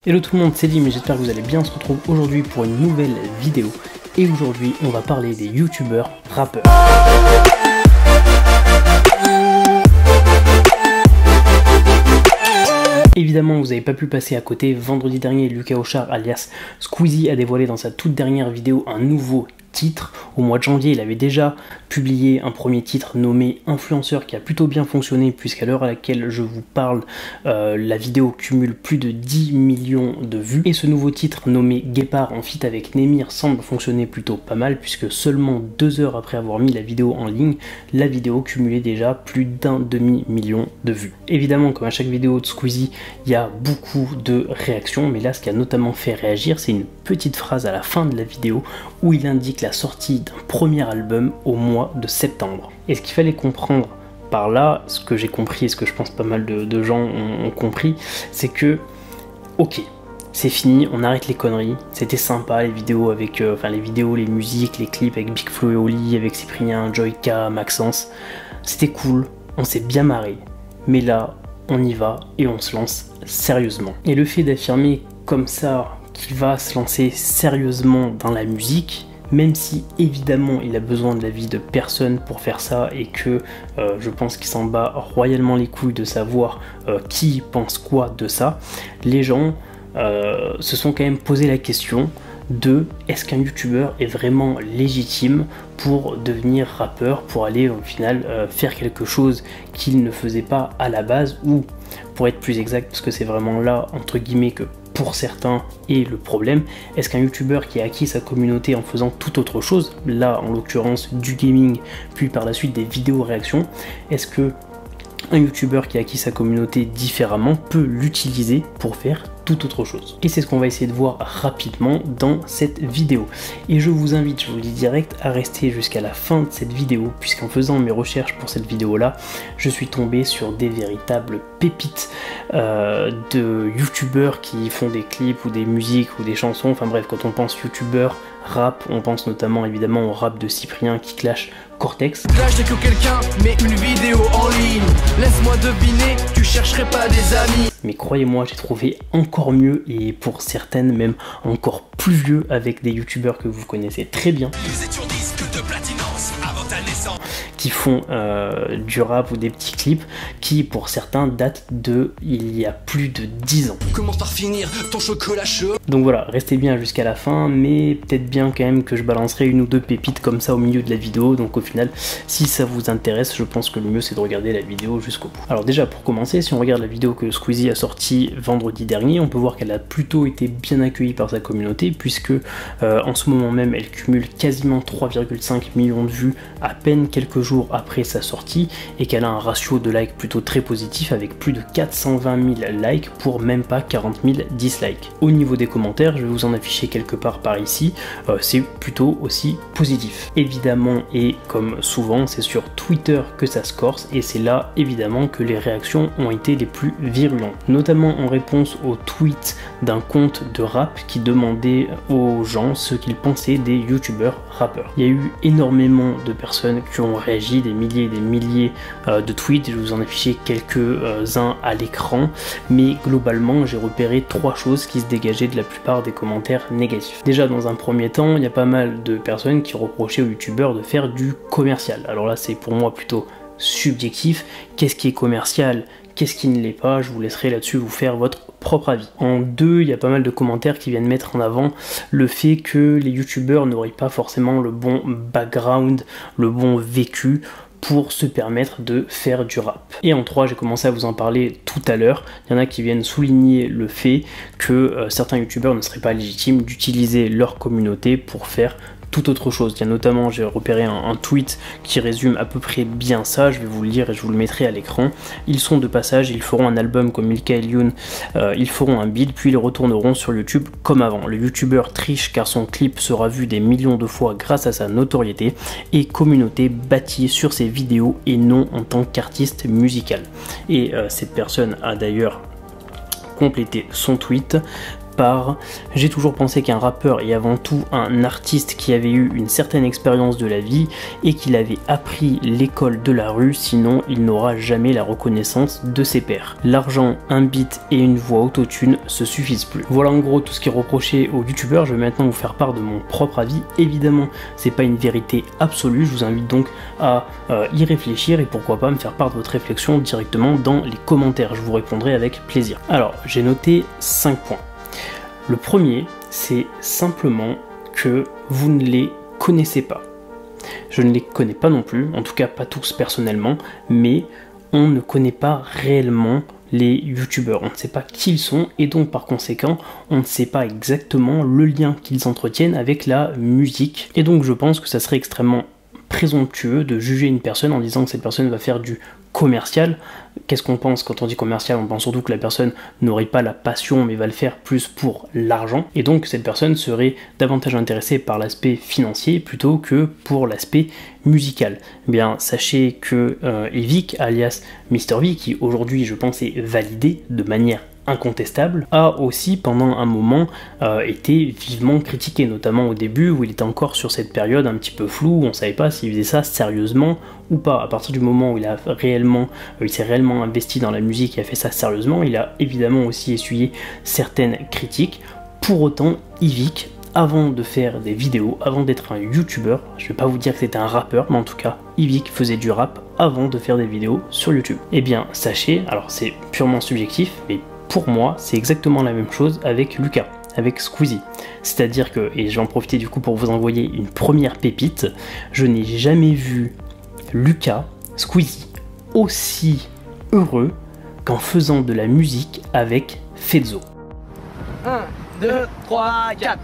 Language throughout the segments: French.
Hello tout le monde, c'est Lim et j'espère que vous allez bien. On se retrouve aujourd'hui pour une nouvelle vidéo. Et aujourd'hui, on va parler des youtubeurs rappeurs. Évidemment, vous n'avez pas pu passer à côté. Vendredi dernier, Lucas Auchard alias Squeezie a dévoilé dans sa toute dernière vidéo un nouveau titre. Au mois de janvier, il avait déjà publié un premier titre nommé Influenceur qui a plutôt bien fonctionné puisqu'à l'heure à laquelle je vous parle, la vidéo cumule plus de 10 millions de vues. Et ce nouveau titre nommé Guépard en feat avec Némir semble fonctionner plutôt pas mal puisque seulement 2 heures après avoir mis la vidéo en ligne, la vidéo cumulait déjà plus d'un demi-million de vues. Évidemment, comme à chaque vidéo de Squeezie, il y a beaucoup de réactions, mais là ce qui a notamment fait réagir, c'est une petite phrase à la fin de la vidéo où il indique la sortie d'un premier album au mois de septembre. Et ce qu'il fallait comprendre par là, ce que j'ai compris et ce que je pense pas mal de gens ont compris, c'est que ok, c'est fini, on arrête les conneries, c'était sympa les vidéos avec, les musiques, les clips avec Big Flo et Oli, avec Cyprien, Joyka, Maxence, c'était cool, on s'est bien marré, mais là on y va et on se lance sérieusement. Et le fait d'affirmer comme ça qu'il va se lancer sérieusement dans la musique, même si évidemment il a besoin de l'avis de personne pour faire ça et que je pense qu'il s'en bat royalement les couilles de savoir qui pense quoi de ça, les gens se sont quand même posé la question de est-ce qu'un youtubeur est vraiment légitime pour devenir rappeur, pour aller au final faire quelque chose qu'il ne faisait pas à la base, ou pour être plus exact, parce que c'est vraiment là entre guillemets que pour certains est le problème, est-ce qu'un youtubeur qui a acquis sa communauté en faisant tout autre chose, là en l'occurrence du gaming, puis par la suite des vidéos réactions, est-ce que un youtubeur qui a acquis sa communauté différemment peut l'utiliser pour faire tout autre chose? Et c'est ce qu'on va essayer de voir rapidement dans cette vidéo. Et je vous invite, je vous le dis direct, à rester jusqu'à la fin de cette vidéo, puisqu'en faisant mes recherches pour cette vidéo-là, je suis tombé sur des véritables pépites de youtubeurs qui font des clips ou des musiques ou des chansons. Enfin bref, quand on pense youtubeur rap, on pense notamment évidemment au rap de Cyprien qui clash Cortex. Là j'ai que quelqu'un, mais une vidéo en ligne. Laisse-moi deviner, tu chercherais pas des amis. Mais croyez-moi, j'ai trouvé encore mieux et pour certaines même encore plus vieux avec des youtubeurs que vous connaissez très bien. Nous étions disques de platinance avant ta naissance. Qui font du rap ou des petits clips qui pour certains datent de il y a plus de 10 ans. Commence par finir ton chocolat chaud. Donc voilà, restez bien jusqu'à la fin, mais peut-être bien quand même que je balancerai une ou deux pépites comme ça au milieu de la vidéo. Donc au final, si ça vous intéresse, je pense que le mieux c'est de regarder la vidéo jusqu'au bout. Alors déjà pour commencer, si on regarde la vidéo que Squeezie a sortie vendredi dernier, on peut voir qu'elle a plutôt été bien accueillie par sa communauté puisque en ce moment même elle cumule quasiment 3,5 millions de vues à peine quelques jours après sa sortie et qu'elle a un ratio de likes plutôt très positif avec plus de 420 000 likes pour même pas 40 000 dislikes. Au niveau des commentaires, je vais vous en afficher quelque part par ici, c'est plutôt aussi positif. Évidemment, et comme souvent, c'est sur Twitter que ça se corse et c'est là évidemment que les réactions ont été les plus virulentes, notamment en réponse au tweet d'un compte de rap qui demandait aux gens ce qu'ils pensaient des youtubeurs rappeurs. Il y a eu énormément de personnes qui ont réagi, des milliers et des milliers de tweets, je vais vous en afficher quelques-uns à l'écran, mais globalement j'ai repéré 3 choses qui se dégageaient de la plupart des commentaires négatifs. Déjà dans un premier temps, il y a pas mal de personnes qui reprochaient aux youtubeurs de faire du commercial. Alors là c'est pour moi plutôt subjectif, qu'est-ce qui est commercial, qu'est-ce qui ne l'est pas, je vous laisserai là-dessus vous faire votre propre avis. En deux, il y a pas mal de commentaires qui viennent mettre en avant le fait que les youtubeurs n'auraient pas forcément le bon background, le bon vécu pour se permettre de faire du rap. Et en 3, j'ai commencé à vous en parler tout à l'heure, il y en a qui viennent souligner le fait que certains youtubeurs ne seraient pas légitimes d'utiliser leur communauté pour faire tout autre chose. Il y a notamment, j'ai repéré un tweet qui résume à peu près bien ça, je vais vous le lire et je vous le mettrai à l'écran. Ils sont de passage, ils feront un album comme Milka et Youn, ils feront un build, puis ils retourneront sur YouTube comme avant. Le youtubeur triche car son clip sera vu des millions de fois grâce à sa notoriété et communauté bâtie sur ses vidéos et non en tant qu'artiste musical. Et cette personne a d'ailleurs complété son tweet part, j'ai toujours pensé qu'un rappeur est avant tout un artiste qui avait eu une certaine expérience de la vie et qu'il avait appris l'école de la rue, sinon il n'aura jamais la reconnaissance de ses pairs. L'argent, un beat et une voix autotune se suffisent plus. Voilà en gros tout ce qui est reproché aux youtubeurs. Je vais maintenant vous faire part de mon propre avis. Évidemment, c'est pas une vérité absolue, je vous invite donc à y réfléchir et pourquoi pas me faire part de votre réflexion directement dans les commentaires. Je vous répondrai avec plaisir. Alors, j'ai noté 5 points. Le premier, c'est simplement que vous ne les connaissez pas. Je ne les connais pas non plus, en tout cas pas tous personnellement, mais on ne connaît pas réellement les youtubeurs, on ne sait pas qui ils sont et donc par conséquent on ne sait pas exactement le lien qu'ils entretiennent avec la musique et donc je pense que ça serait extrêmement présomptueux de juger une personne en disant que cette personne va faire du commercial. Qu'est-ce qu'on pense quand on dit commercial? On pense surtout que la personne n'aurait pas la passion mais va le faire plus pour l'argent et donc cette personne serait davantage intéressée par l'aspect financier plutôt que pour l'aspect musical. Eh bien sachez que Evic alias Mr V, qui aujourd'hui je pense est validé de manière incontestable, a aussi pendant un moment été vivement critiqué, notamment au début où il était encore sur cette période un petit peu floue, où on ne savait pas s'il faisait ça sérieusement ou pas. À partir du moment où il s'est réellement investi dans la musique et a fait ça sérieusement, il a évidemment aussi essuyé certaines critiques. Pour autant, Evic, avant de faire des vidéos, avant d'être un youtubeur, je vais pas vous dire que c'était un rappeur, mais en tout cas, Evic faisait du rap avant de faire des vidéos sur YouTube. Eh bien, sachez, alors c'est purement subjectif, mais pour moi, c'est exactement la même chose avec Lucas, avec Squeezie. C'est-à-dire que, et je vais en profiter du coup pour vous envoyer une première pépite, je n'ai jamais vu Lucas, Squeezie, aussi heureux qu'en faisant de la musique avec Fezzo. 1, 2, 3, 4.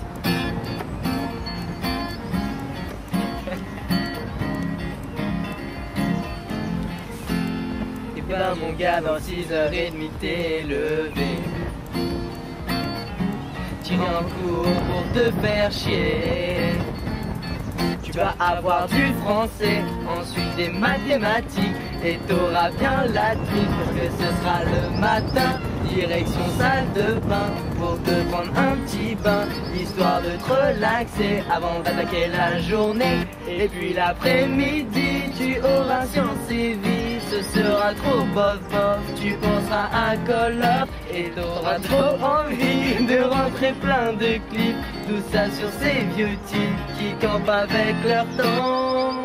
Et ben mon gars, dans 6h30 t'es levé. Tu viens en cours pour te faire chier. Tu vas avoir du français, ensuite des mathématiques et t'auras bien la tripe parce que ce sera le matin. Direction salle de bain pour te prendre un petit bain, histoire de te relaxer avant d'attaquer la journée. Et puis l'après-midi tu auras sciences et vie, ce sera trop bof bof, tu penseras à Call of et t'auras trop envie de rentrer plein de clips, tout ça sur ces vieux types qui campent avec leur temps.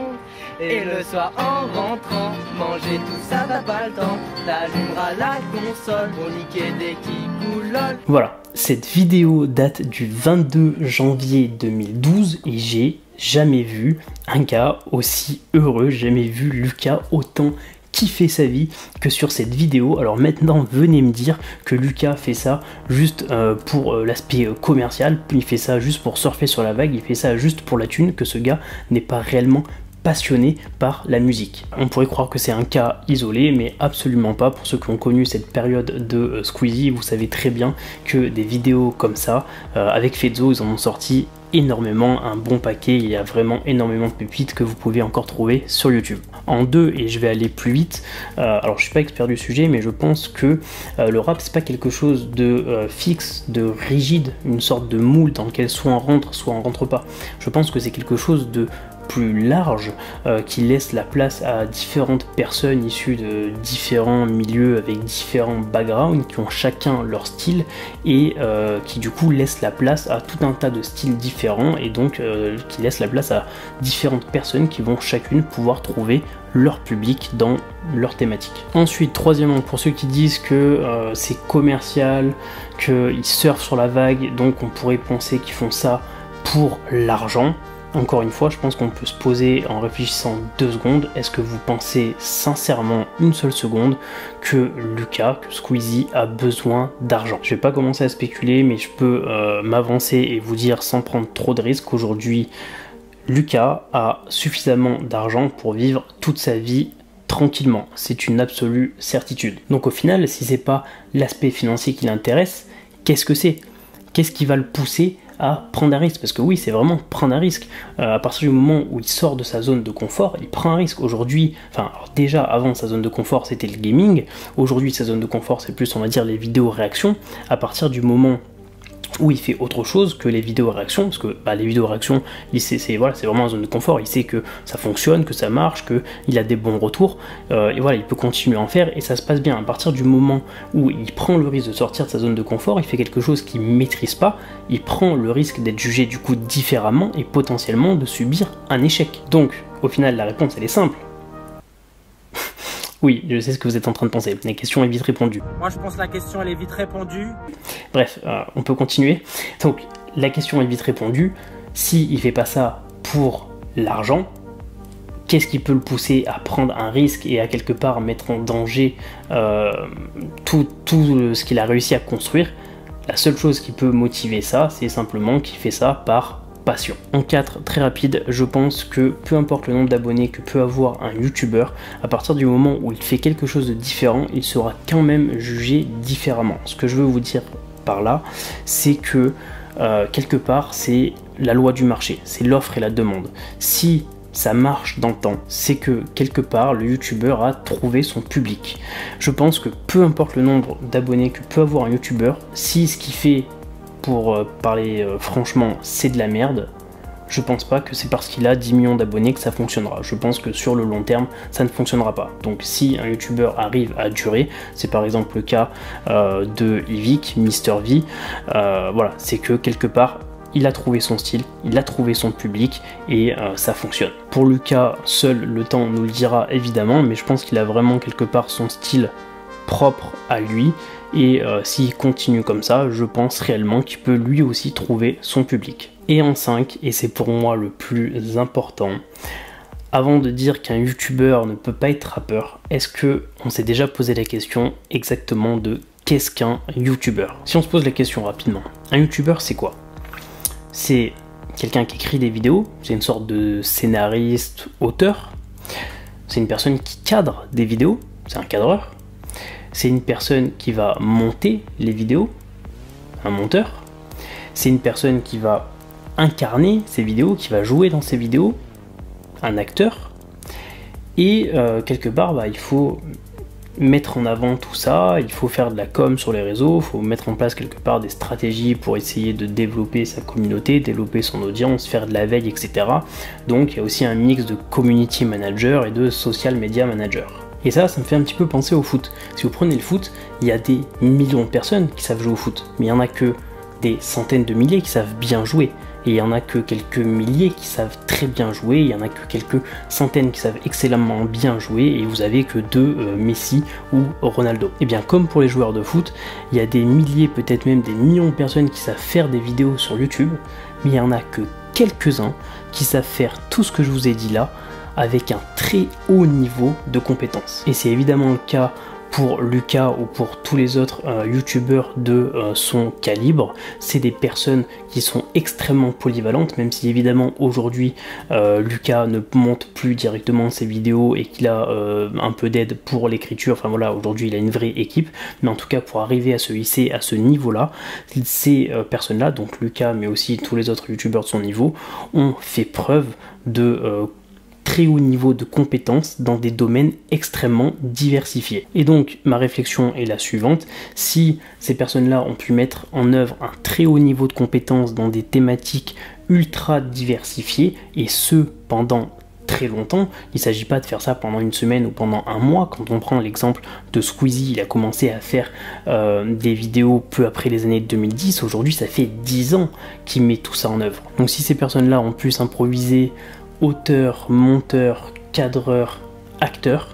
Et le soir en rentrant, manger tout ça t'as pas le temps, t'allumeras la console pour niquer des kikoulols. Voilà, cette vidéo date du 22 janvier 2012 et j'ai jamais vu un gars aussi heureux, j'ai jamais vu Lucas autant kiffer sa vie que sur cette vidéo. Alors maintenant venez me dire que Lucas fait ça juste pour l'aspect commercial, il fait ça juste pour surfer sur la vague, il fait ça juste pour la thune, que ce gars n'est pas réellement passionné par la musique. On pourrait croire que c'est un cas isolé, mais absolument pas. Pour ceux qui ont connu cette période de Squeezie, vous savez très bien que des vidéos comme ça, avec Fezzo, ils en ont sorti énormément, un bon paquet. Il y a vraiment énormément de pépites que vous pouvez encore trouver sur YouTube. En deux, et je vais aller plus vite, alors je suis pas expert du sujet, mais je pense que le rap c'est pas quelque chose de fixe, de rigide, une sorte de moule dans lequel soit on rentre pas. Je pense que c'est quelque chose de plus large qui laisse la place à différentes personnes issues de différents milieux avec différents backgrounds qui ont chacun leur style et qui du coup laisse la place à tout un tas de styles différents et donc qui laisse la place à différentes personnes qui vont chacune pouvoir trouver leur public dans leur thématique. Ensuite, troisièmement, pour ceux qui disent que c'est commercial, qu'ils surfent sur la vague, donc on pourrait penser qu'ils font ça pour l'argent. Encore une fois, je pense qu'on peut se poser en réfléchissant 2 secondes. Est-ce que vous pensez sincèrement une seule seconde que Lucas, que Squeezie a besoin d'argent? Je vais pas commencer à spéculer, mais je peux m'avancer et vous dire sans prendre trop de risques qu'aujourd'hui, Lucas a suffisamment d'argent pour vivre toute sa vie tranquillement. C'est une absolue certitude. Donc au final, si c'est pas l'aspect financier qui l'intéresse, qu'est-ce que c'est? Qu'est-ce qui va le pousser à prendre un risque? Parce que oui, c'est vraiment prendre un risque. À partir du moment où il sort de sa zone de confort, il prend un risque. Aujourd'hui, enfin alors déjà avant sa zone de confort c'était le gaming, aujourd'hui sa zone de confort c'est plus on va dire les vidéos réactions. À partir du moment où il fait autre chose que les vidéos réactions, parce que les vidéos réactions, voilà, c'est vraiment une zone de confort, il sait que ça fonctionne, que ça marche, qu'il a des bons retours, et voilà, il peut continuer à en faire, et ça se passe bien. À partir du moment où il prend le risque de sortir de sa zone de confort, il fait quelque chose qu'il ne maîtrise pas, il prend le risque d'être jugé du coup différemment, et potentiellement de subir un échec. Donc, au final, la réponse, elle est simple. Oui, je sais ce que vous êtes en train de penser. La question est vite répondue. Moi, je pense que la question, elle est vite répondue. Bref, on peut continuer. Donc, la question est vite répondue. S'il ne fait pas ça pour l'argent, qu'est-ce qui peut le pousser à prendre un risque et à quelque part mettre en danger tout ce qu'il a réussi à construire? La seule chose qui peut motiver ça, c'est simplement qu'il fait ça par passion. En 4, très rapide, je pense que peu importe le nombre d'abonnés que peut avoir un YouTuber, à partir du moment où il fait quelque chose de différent, il sera quand même jugé différemment. Ce que je veux vous dire par là, c'est que quelque part, c'est la loi du marché, c'est l'offre et la demande. Si ça marche dans le temps, c'est que quelque part le YouTuber a trouvé son public. Je pense que peu importe le nombre d'abonnés que peut avoir un YouTuber, si ce qu'il fait, pour parler franchement, c'est de la merde, je pense pas que c'est parce qu'il a 10 millions d'abonnés que ça fonctionnera. Je pense que sur le long terme, ça ne fonctionnera pas. Donc si un YouTuber arrive à durer, c'est par exemple le cas de Yvick, Mr V, voilà, c'est que quelque part, il a trouvé son style, il a trouvé son public et ça fonctionne. Pour Lucas, seul le temps nous le dira évidemment, mais je pense qu'il a vraiment quelque part son style propre à lui. Et s'il continue comme ça, je pense réellement qu'il peut lui aussi trouver son public. Et en 5, et c'est pour moi le plus important, avant de dire qu'un YouTuber ne peut pas être rappeur, est-ce qu'on s'est déjà posé la question exactement de qu'est-ce qu'un YouTuber? Si on se pose la question rapidement, un YouTuber c'est quoi? C'est quelqu'un qui écrit des vidéos, c'est une sorte de scénariste, auteur, c'est une personne qui cadre des vidéos, c'est un cadreur. C'est une personne qui va monter les vidéos, un monteur. C'est une personne qui va incarner ces vidéos, qui va jouer dans ces vidéos, un acteur. Et quelque part, il faut mettre en avant tout ça, il faut faire de la com sur les réseaux, il faut mettre en place quelque part des stratégies pour essayer de développer sa communauté, développer son audience, faire de la veille, etc. Donc il y a aussi un mix de community manager et de social media manager. Et ça me fait un petit peu penser au foot. Si vous prenez le foot, il y a des millions de personnes qui savent jouer au foot, mais il n'y en a que des centaines de milliers qui savent bien jouer. Et il n'y en a que quelques milliers qui savent très bien jouer, il n'y en a que quelques centaines qui savent excellemment bien jouer, et vous avez que deux Messi ou Ronaldo. Et bien comme pour les joueurs de foot, il y a des milliers, peut-être même des millions de personnes qui savent faire des vidéos sur YouTube, mais il n'y en a que quelques-uns qui savent faire tout ce que je vous ai dit là, avec un très haut niveau de compétences. Et c'est évidemment le cas pour Lucas ou pour tous les autres youtubeurs de son calibre. C'est des personnes qui sont extrêmement polyvalentes, même si évidemment aujourd'hui Lucas ne monte plus directement ses vidéos et qu'il a un peu d'aide pour l'écriture. Enfin voilà, aujourd'hui il a une vraie équipe, mais en tout cas pour arriver à se hisser à ce niveau là, ces personnes là, donc Lucas mais aussi tous les autres youtubeurs de son niveau, ont fait preuve de très haut niveau de compétences dans des domaines extrêmement diversifiés. Et donc ma réflexion est la suivante: si ces personnes-là ont pu mettre en œuvre un très haut niveau de compétences dans des thématiques ultra diversifiées, et ce pendant très longtemps, il ne s'agit pas de faire ça pendant une semaine ou pendant un mois. Quand on prend l'exemple de Squeezie, il a commencé à faire des vidéos peu après les années 2010, aujourd'hui ça fait 10 ans qu'il met tout ça en œuvre. Donc si ces personnes-là ont pu s'improviser auteur, monteur, cadreur, acteur,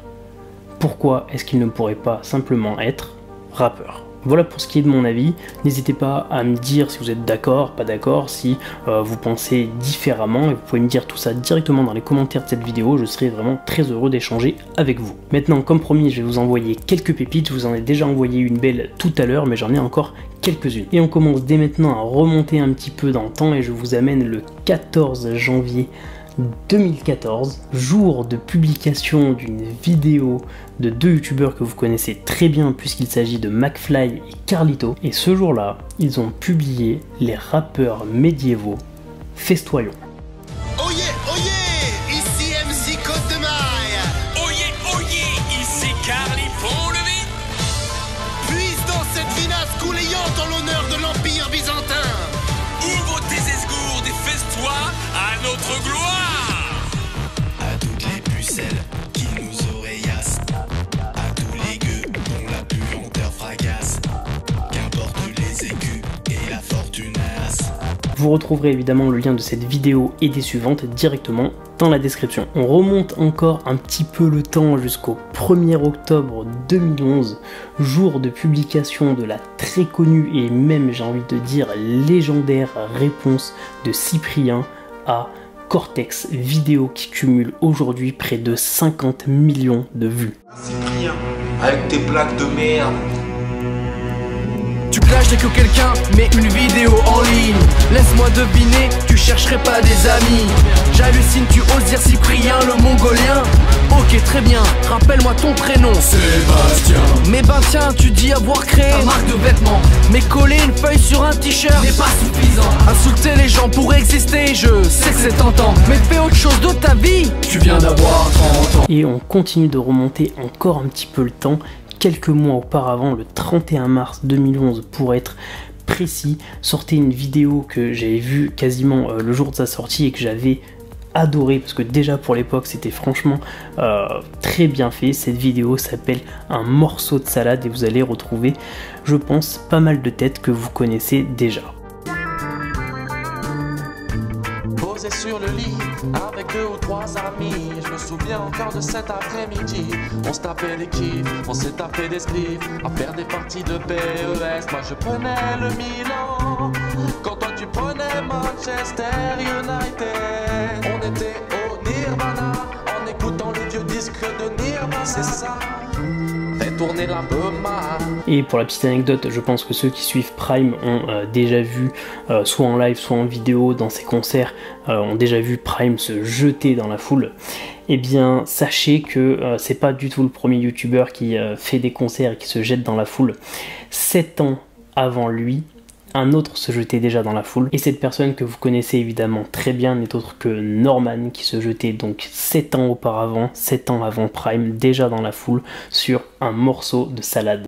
pourquoi est-ce qu'il ne pourrait pas simplement être rappeur? Voilà pour ce qui est de mon avis. N'hésitez pas à me dire si vous êtes d'accord, pas d'accord, si vous pensez différemment, et vous pouvez me dire tout ça directement dans les commentaires de cette vidéo. Je serai vraiment très heureux d'échanger avec vous. Maintenant, comme promis, je vais vous envoyer quelques pépites. Je vous en ai déjà envoyé une belle tout à l'heure, mais j'en ai encore quelques-unes. Et on commence dès maintenant à remonter un petit peu dans le temps, et je vous amène le 14 janvier 2014, jour de publication d'une vidéo de deux youtubeurs que vous connaissez très bien puisqu'il s'agit de McFly et Carlito. Et ce jour-là, ils ont publié les rappeurs médiévaux festoyons. Oyez, oyez, ici MC Côte de Maille. Oyez, oyez, ici Carly Pont-Levis. Puise dans cette vinasse couléante en l'honneur de l'Empire byzantin. Vous retrouverez évidemment le lien de cette vidéo et des suivantes directement dans la description. On remonte encore un petit peu le temps jusqu'au 1er octobre 2011, jour de publication de la très connue et même, j'ai envie de dire, légendaire réponse de Cyprien à Cortex, vidéo qui cumule aujourd'hui près de 50 millions de vues. Cyprien, avec tes blagues de merde. Tu clashes dès que quelqu'un met une vidéo en ligne. Laisse-moi deviner, tu chercherais pas des amis. J'hallucine, tu oses dire Cyprien le mongolien. Ok, très bien, rappelle-moi ton prénom. Sébastien. Mais ben tiens, tu dis avoir créé ta marque de vêtements. Mais coller une feuille sur un t-shirt n'est pas suffisant. Insulter les gens pour exister, je sais que c'est tentant. Mais fais autre chose de ta vie, tu viens d'avoir 30 ans. Et on continue de remonter encore un petit peu le temps. Quelques mois auparavant, le 31 mars 2011 pour être précis, sortait une vidéo que j'avais vue quasiment le jour de sa sortie et que j'avais adoré parce que déjà pour l'époque c'était franchement très bien fait. Cette vidéo s'appelle Un morceau de salade et vous allez retrouver, je pense, pas mal de têtes que vous connaissez déjà. Posé sur le lit avec 2 ou 3 amis, je me souviens encore de cet après-midi. On se tapait des kiffs, on s'est tapé des spliffs, à faire des parties de PES. Moi je prenais le Milan, quand toi tu prenais Manchester United. On était au Nirvana, en écoutant les vieux disques de Nirvana. C'est ça, fait tourner la bema. Et pour la petite anecdote, je pense que ceux qui suivent Prime ont déjà vu, soit en live, soit en vidéo, dans ses concerts, ont déjà vu Prime se jeter dans la foule. Eh bien, sachez que c'est pas du tout le premier youtubeur qui fait des concerts et qui se jette dans la foule. 7 ans avant lui, un autre se jetait déjà dans la foule. Et cette personne que vous connaissez évidemment très bien n'est autre que Norman, qui se jetait donc 7 ans auparavant, 7 ans avant Prime, déjà dans la foule sur Un morceau de salade.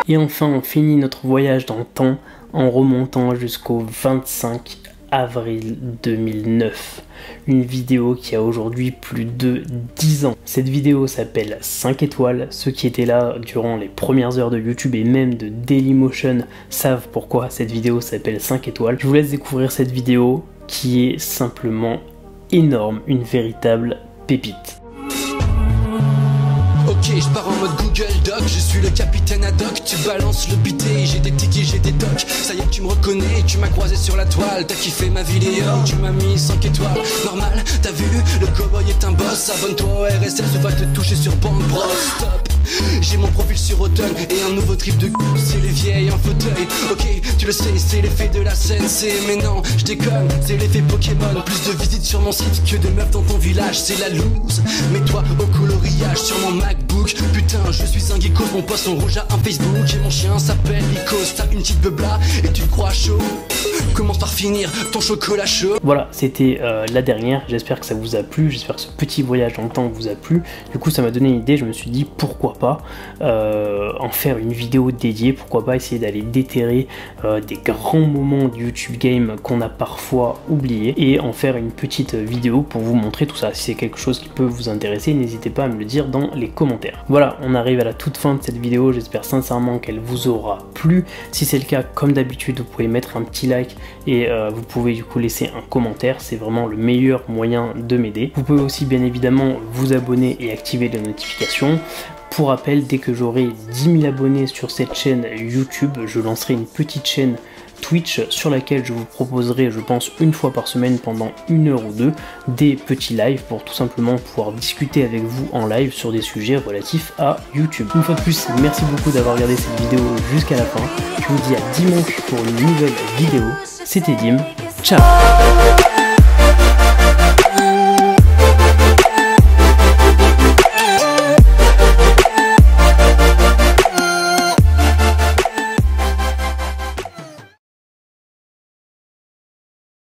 Et enfin, on finit notre voyage dans le temps en remontant jusqu'au 25 avril 2009. Une vidéo qui a aujourd'hui plus de 10 ans. Cette vidéo s'appelle 5 étoiles. Ceux qui étaient là durant les premières heures de YouTube et même de Dailymotion savent pourquoi cette vidéo s'appelle 5 étoiles. Je vous laisse découvrir cette vidéo qui est simplement énorme, une véritable pépite. Ok, je pars en mode Google Doc, je suis le capitaine ad hoc, tu balances le bité, j'ai des tickets, j'ai des docs, ça y est tu me reconnais, tu m'as croisé sur la toile, t'as kiffé ma vidéo, tu m'as mis 5 étoiles, normal, t'as vu, le cowboy est un boss, abonne-toi au RSS, va te toucher sur Band Bros, stop. J'ai mon profil sur Automne et un nouveau trip de c'est les vieilles en fauteuil. Ok, tu le sais, c'est l'effet de la scène, mais non, je déconne, c'est l'effet Pokémon. Plus de visites sur mon site que de meufs dans ton village, c'est la loose. Mets-toi au coloriage sur mon MacBook. Putain, je suis un geekos, mon poisson rouge a un Facebook et mon chien s'appelle Lycos. T'as une petite beubla et tu te crois chaud. Commence par finir ton chocolat chaud. Voilà, c'était la dernière. J'espère que ça vous a plu. J'espère que ce petit voyage dans le temps vous a plu. Du coup, ça m'a donné une idée. Je me suis dit pourquoi pas en faire une vidéo dédiée. Pourquoi pas essayer d'aller déterrer des grands moments du YouTube Game qu'on a parfois oubliés et en faire une petite vidéo pour vous montrer tout ça. Si c'est quelque chose qui peut vous intéresser, n'hésitez pas à me le dire dans les commentaires. Voilà, on arrive à la toute fin de cette vidéo. J'espère sincèrement qu'elle vous aura plu. Si c'est le cas, comme d'habitude, vous pouvez mettre un petit like et vous pouvez du coup laisser un commentaire. C'est vraiment le meilleur moyen de m'aider. Vous pouvez aussi bien évidemment vous abonner et activer les notifications. Pour rappel, dès que j'aurai 10 000 abonnés sur cette chaîne YouTube, je lancerai une petite chaîne Twitch sur laquelle je vous proposerai, je pense, une fois par semaine pendant 1 heure ou 2 des petits lives pour tout simplement pouvoir discuter avec vous en live sur des sujets relatifs à YouTube. Une fois de plus, merci beaucoup d'avoir regardé cette vidéo jusqu'à la fin. Je vous dis à dimanche pour une nouvelle vidéo. C'était Dim. Ciao.